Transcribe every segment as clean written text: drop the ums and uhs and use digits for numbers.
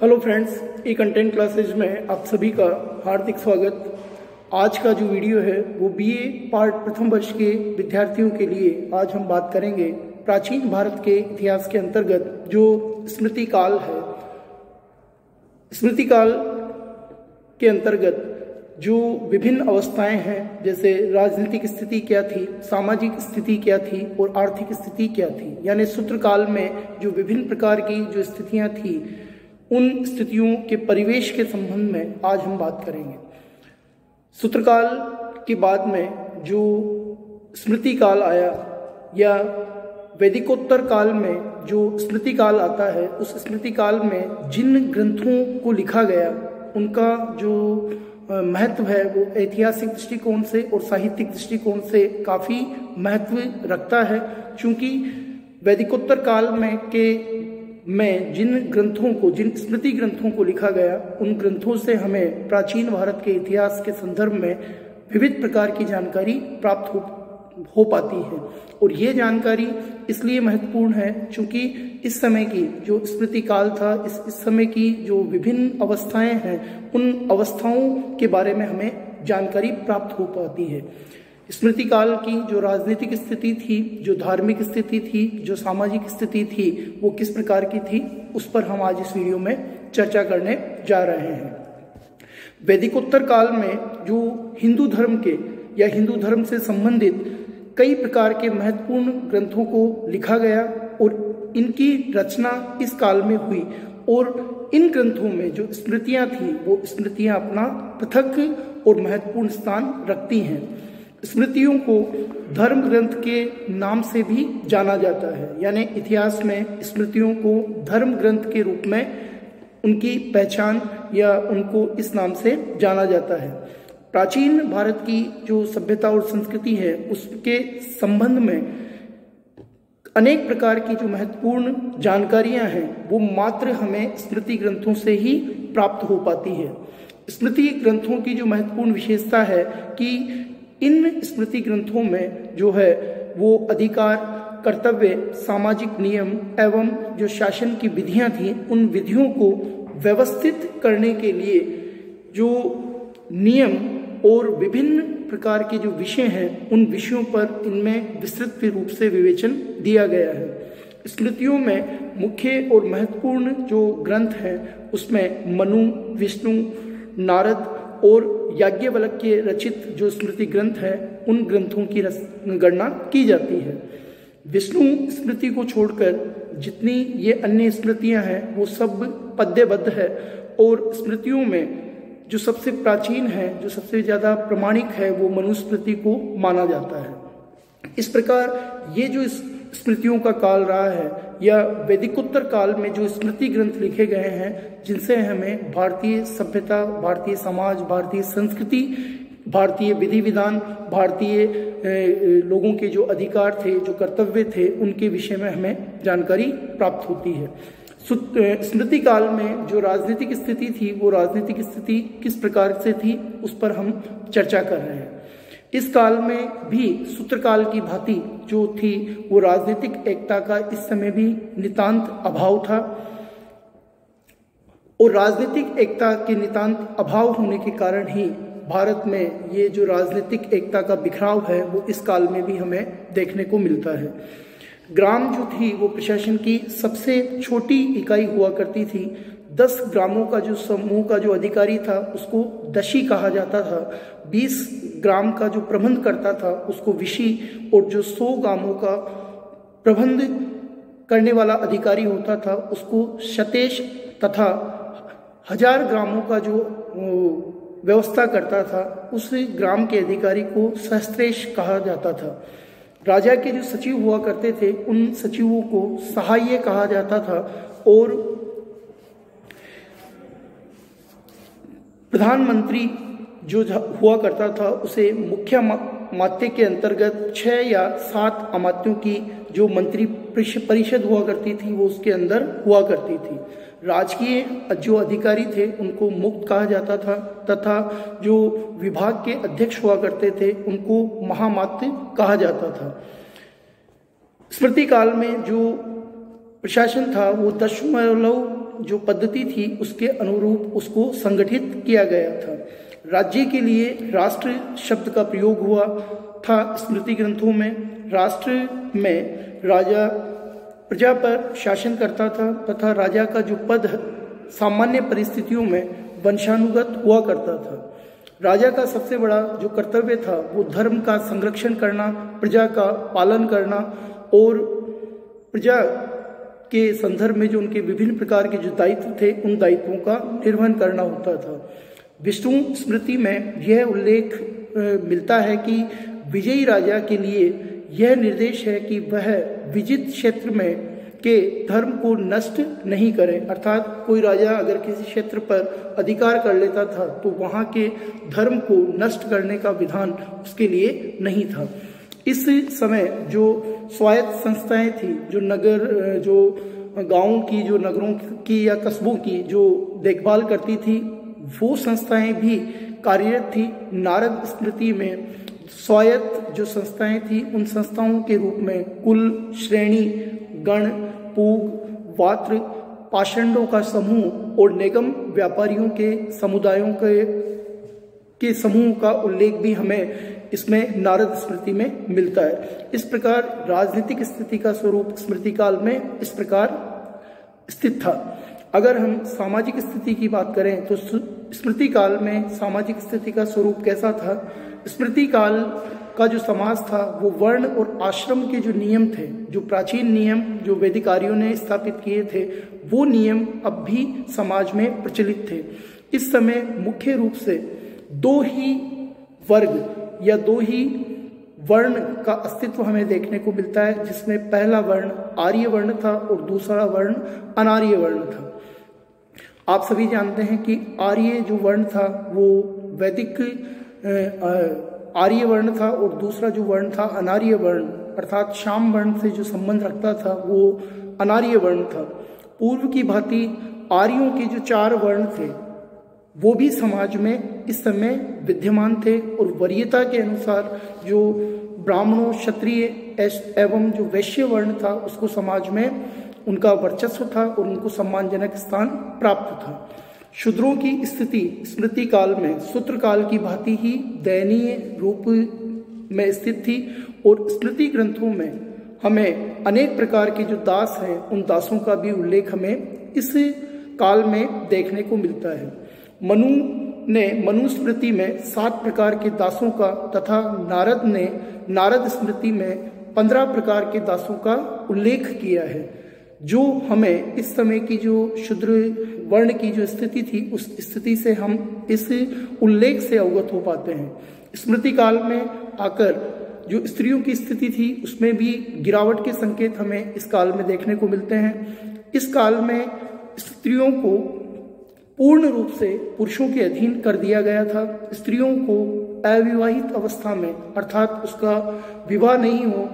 Hello friends, ई content classes में आप सभी का हार्दिक स्वागत। आज का जो वीडियो है वो बीए पार्ट प्रथम वर्ष के विद्यार्थियों के लिए आज हम बात करेंगे प्राचीन भारत के इतिहास के अंतर्गत जो स्मृति काल है। स्मृति काल के अंतर्गत जो विभिन्न अवस्थाएं हैं, जैसे राजनीतिक स्थिति क्या थी, सामाजिक स्थिति क्या थी और आर्थिक स्थिति क्या थी, यानी सूत्र काल में जो विभिन्न प्रकार की जो स्थितियां थी, उन स्थितियों के परिवेश के संबंध में आज हम बात करेंगे। सूत्रकाल के बाद में जो स्मृति काल आया या वैदिकोत्तर काल में जो स्मृति काल आता है, उस स्मृति काल में जिन ग्रंथों को लिखा गया उनका जो महत्व है वो ऐतिहासिक दृष्टिकोण से और साहित्यिक दृष्टिकोण से काफ़ी महत्व रखता है। चूंकि वैदिकोत्तर काल में जिन ग्रंथों को, जिन स्मृति ग्रंथों को लिखा गया, उन ग्रंथों से हमें प्राचीन भारत के इतिहास के संदर्भ में विविध प्रकार की जानकारी प्राप्त हो पाती है। और ये जानकारी इसलिए महत्वपूर्ण है क्योंकि इस समय की जो स्मृति काल था, इस समय की जो विभिन्न अवस्थाएं हैं, उन अवस्थाओं के बारे में हमें जानकारी प्राप्त हो पाती है। स्मृति काल की जो राजनीतिक स्थिति थी, जो धार्मिक स्थिति थी, जो सामाजिक स्थिति थी, वो किस प्रकार की थी, उस पर हम आज इस वीडियो में चर्चा करने जा रहे हैं। वैदिकोत्तर काल में जो हिंदू धर्म के या हिंदू धर्म से संबंधित कई प्रकार के महत्वपूर्ण ग्रंथों को लिखा गया और इनकी रचना इस काल में हुई, और इन ग्रंथों में जो स्मृतियां थी वो स्मृतियां अपना पृथक और महत्वपूर्ण स्थान रखती हैं। स्मृतियों को धर्म ग्रंथ के नाम से भी जाना जाता है, यानी इतिहास में स्मृतियों को धर्म ग्रंथ के रूप में उनकी पहचान या उनको इस नाम से जाना जाता है। प्राचीन भारत की जो सभ्यता और संस्कृति है, उसके संबंध में अनेक प्रकार की जो महत्वपूर्ण जानकारियां हैं वो मात्र हमें स्मृति ग्रंथों से ही प्राप्त हो पाती है। स्मृति ग्रंथों की जो महत्वपूर्ण विशेषता है कि इन स्मृति ग्रंथों में जो है वो अधिकार, कर्तव्य, सामाजिक नियम एवं जो शासन की विधियां थी, उन विधियों को व्यवस्थित करने के लिए जो नियम और विभिन्न प्रकार के जो विषय हैं, उन विषयों पर इनमें विस्तृत रूप से विवेचन दिया गया है। स्मृतियों में मुख्य और महत्वपूर्ण जो ग्रंथ हैं उसमें मनु, विष्णु, नारद और याज्ञवल्क्य के रचित जो स्मृति ग्रंथ है, उन ग्रंथों की गणना की जाती है। विष्णु स्मृति को छोड़कर जितनी ये अन्य स्मृतियां हैं वो सब पद्यबद्ध है, और स्मृतियों में जो सबसे प्राचीन है, जो सबसे ज्यादा प्रमाणिक है, वो मनुस्मृति को माना जाता है। इस प्रकार ये जो स्मृतियों का काल रहा है या वैदिकोत्तर काल में जो स्मृति ग्रंथ लिखे गए हैं, जिनसे हमें भारतीय सभ्यता, भारतीय समाज, भारतीय संस्कृति, भारतीय विधि विधान, भारतीय लोगों के जो अधिकार थे, जो कर्तव्य थे, उनके विषय में हमें जानकारी प्राप्त होती है। स्मृति काल में जो राजनीतिक स्थिति थी, वो राजनीतिक स्थिति किस प्रकार से थी उस पर हम चर्चा कर रहे हैं। इस काल में भी सूत्रकाल की भांति जो थी वो राजनीतिक एकता का इस समय भी नितांत अभाव था, और राजनीतिक एकता के नितांत अभाव होने के कारण ही भारत में ये जो राजनीतिक एकता का बिखराव है वो इस काल में भी हमें देखने को मिलता है। ग्राम जो थी वो प्रशासन की सबसे छोटी इकाई हुआ करती थी। 10 ग्रामों का जो समूह का जो अधिकारी था उसको दशी कहा जाता था। 20 ग्राम का जो प्रबंध करता था उसको विशी, और जो 100 ग्रामों का प्रबंध करने वाला अधिकारी होता था उसको शतेश, तथा 1000 ग्रामों का जो व्यवस्था करता था उस ग्राम के अधिकारी को सहस्त्रेश कहा जाता था। राजा के जो सचिव हुआ करते थे उन सचिवों को सहाय्य कहा जाता था, और प्रधानमंत्री जो हुआ करता था उसे मुख्य मात्य के अंतर्गत 6 या 7 अमात्यों की जो मंत्री परिषद हुआ करती थी वो उसके अंदर हुआ करती थी। राजकीय जो अधिकारी थे उनको मुक्त कहा जाता था, तथा जो विभाग के अध्यक्ष हुआ करते थे उनको महामात्य कहा जाता था। स्मृति काल में जो प्रशासन था वो 10.5 जो पद्धति थी उसके अनुरूप उसको संगठित किया गया था। राज्य के लिए राष्ट्र शब्द का प्रयोग हुआ था स्मृति ग्रंथों में। राष्ट्र में राजा प्रजा पर शासन करता था तथा राजा का जो पद सामान्य परिस्थितियों में वंशानुगत हुआ करता था। राजा का सबसे बड़ा जो कर्तव्य था वो धर्म का संरक्षण करना, प्रजा का पालन करना और प्रजा के संदर्भ में जो उनके विभिन्न प्रकार के जो दायित्व थे उन दायित्वों का निर्वहन करना होता था। विष्णु स्मृति में यह उल्लेख मिलता है कि विजयी राजा के लिए यह निर्देश है कि वह विजित क्षेत्र में के धर्म को नष्ट नहीं करे, अर्थात कोई राजा अगर किसी क्षेत्र पर अधिकार कर लेता था तो वहाँ के धर्म को नष्ट करने का विधान उसके लिए नहीं था। इस समय जो स्वायत्त संस्थाएं थी, जो नगर जो गांवों की, जो नगरों की या कस्बों की जो देखभाल करती थी, वो संस्थाएं भी कार्यरत थी। नारद स्मृति में स्वायत्त जो संस्थाएं थी उन संस्थाओं के रूप में कुल, श्रेणी, गण, पूग, वात्र, पाषंडों का समूह और निगम व्यापारियों के समुदायों के समूह का उल्लेख भी हमें इसमें नारद स्मृति में मिलता है। इस प्रकार राजनीतिक स्थिति का स्वरूप स्मृति काल में इस प्रकार स्थित था। अगर हम सामाजिक स्थिति की बात करें तो स्मृति काल में सामाजिक स्थिति का स्वरूप कैसा था? स्मृति काल का जो समाज था वो वर्ण और आश्रम के जो नियम थे, जो प्राचीन नियम जो वैदिक आर्यों ने स्थापित किए थे, वो नियम अब भी समाज में प्रचलित थे। इस समय मुख्य रूप से दो ही वर्ग या दो ही वर्ण का अस्तित्व हमें देखने को मिलता है, जिसमें पहला वर्ण आर्य वर्ण था और दूसरा वर्ण अनार्य वर्ण था। आप सभी जानते हैं कि आर्य जो वर्ण था वो वैदिक आर्य वर्ण था और दूसरा जो वर्ण था अनार्य वर्ण, अर्थात शाम वर्ण से जो संबंध रखता था वो अनार्य वर्ण था। पूर्व की भांति आर्यों के जो 4 वर्ण थे वो भी समाज में इस समय विद्यमान थे और वरीयता के अनुसार जो ब्राह्मणों, क्षत्रिय एवं जो वैश्य वर्ण था उसको समाज में उनका वर्चस्व था और उनको सम्मानजनक स्थान प्राप्त था। शूद्रों की स्थिति स्मृति काल में सूत्र काल की भांति ही दयनीय रूप में स्थित थी और स्मृति ग्रंथों में हमें अनेक प्रकार के जो दास हैं उन दासों का भी उल्लेख हमें इस काल में देखने को मिलता है। मनुस्मृति में 7 प्रकार के दासों का तथा नारद ने नारद स्मृति में 15 प्रकार के दासों का उल्लेख किया है, जो हमें इस समय की जो शूद्र वर्ण की जो स्थिति थी उस स्थिति से हम इस उल्लेख से अवगत हो पाते हैं। स्मृति काल में आकर जो स्त्रियों की स्थिति थी उसमें भी गिरावट के संकेत हमें इस काल में देखने को मिलते हैं। इस काल में स्त्रियों को पूर्ण रूप से पुरुषों के अधीन कर दिया गया था। स्त्रियों को अविवाहित अवस्था में, अर्थात उसका विवाह नहीं हो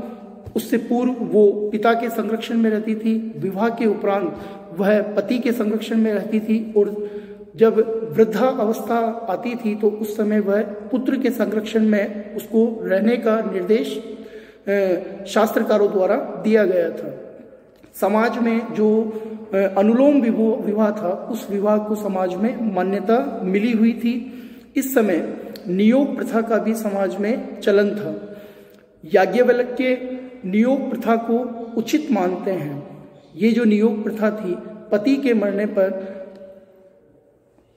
उससे पूर्व वो पिता के संरक्षण में रहती थी, विवाह के उपरांत वह पति के संरक्षण में रहती थी और जब वृद्धा अवस्था आती थी तो उस समय वह पुत्र के संरक्षण में उसको रहने का निर्देश शास्त्रकारों द्वारा दिया गया था। समाज में जो अनुलोम विवाह था उस विवाह को समाज में मान्यता मिली हुई थी। इस समय नियोग प्रथा का भी समाज में चलन था। याज्ञवल्क्य नियोग प्रथा को उचित मानते हैं। ये जो नियोग प्रथा थी, पति के मरने पर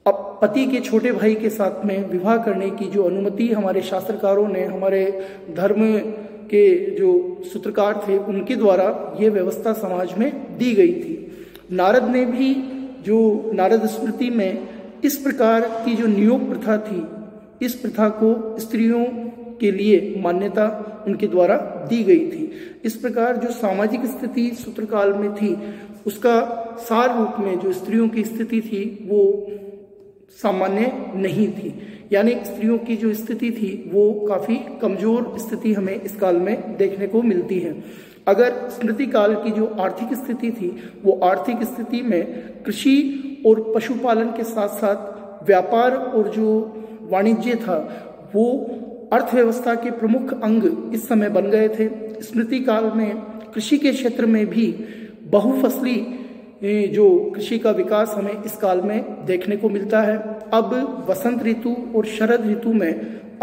अब पति के छोटे भाई के साथ में विवाह करने की जो अनुमति हमारे शास्त्रकारों ने, हमारे धर्म के जो सूत्रकार थे उनके द्वारा ये व्यवस्था समाज में दी गई थी। नारद ने भी जो नारद स्मृति में इस प्रकार की जो नियोग प्रथा थी, इस प्रथा को स्त्रियों के लिए मान्यता उनके द्वारा दी गई थी। इस प्रकार जो सामाजिक स्थिति सूत्रकाल में थी उसका सार रूप में जो स्त्रियों की स्थिति थी वो सामान्य नहीं थी, यानी स्त्रियों की जो स्थिति थी वो काफी कमजोर स्थिति हमें इस काल में देखने को मिलती है। अगर स्मृति काल की जो आर्थिक स्थिति थी वो आर्थिक स्थिति में कृषि और पशुपालन के साथ साथ व्यापार और जो वाणिज्य था वो अर्थव्यवस्था के प्रमुख अंग इस समय बन गए थे। स्मृति काल में कृषि के क्षेत्र में भी बहुफसली जो कृषि का विकास हमें इस काल में देखने को मिलता है। अब वसंत ऋतु और शरद ऋतु में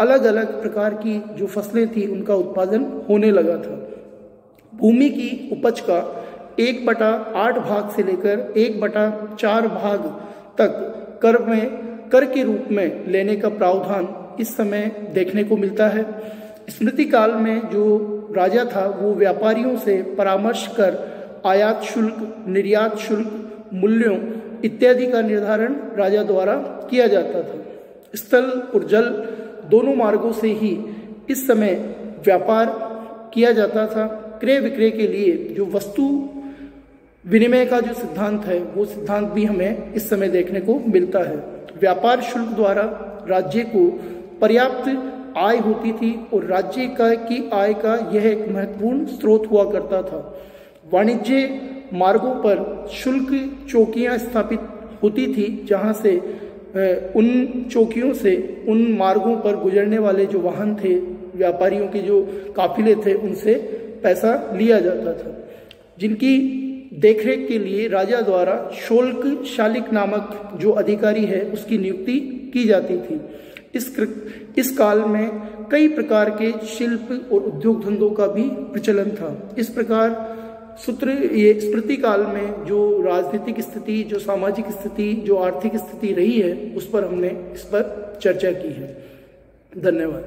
अलग अलग प्रकार की जो फसलें थी उनका उत्पादन होने लगा था। भूमि की उपज का 1/8 भाग से लेकर 1/4 भाग तक कर के रूप में लेने का प्रावधान इस समय देखने को मिलता है। स्मृति काल में जो राजा था वो व्यापारियों से परामर्श कर आयात शुल्क, निर्यात शुल्क, मूल्यों इत्यादि का निर्धारण राजा द्वारा किया जाता था। स्थल और जल दोनों मार्गों से ही इस समय व्यापार किया जाता था। क्रय विक्रय के लिए जो वस्तु विनिमय का जो सिद्धांत है वो सिद्धांत भी हमें इस समय देखने को मिलता है। व्यापार शुल्क द्वारा राज्य को पर्याप्त आय होती थी और राज्य की आय का यह एक महत्वपूर्ण स्रोत हुआ करता था। वाणिज्य मार्गों पर शुल्क चौकियां स्थापित होती थी, जहां से उन चौकियों से उन मार्गों पर गुजरने वाले जो वाहन थे, व्यापारियों के जो काफिले थे, उनसे पैसा लिया जाता था, जिनकी देखरेख के लिए राजा द्वारा शुल्क शालिक नामक जो अधिकारी है उसकी नियुक्ति की जाती थी। इस काल में कई प्रकार के शिल्प और उद्योग धंधों का भी प्रचलन था। इस प्रकार ये स्मृति काल में जो राजनीतिक स्थिति, जो सामाजिक स्थिति, जो आर्थिक स्थिति रही है उस पर हमने इस पर चर्चा की है। धन्यवाद।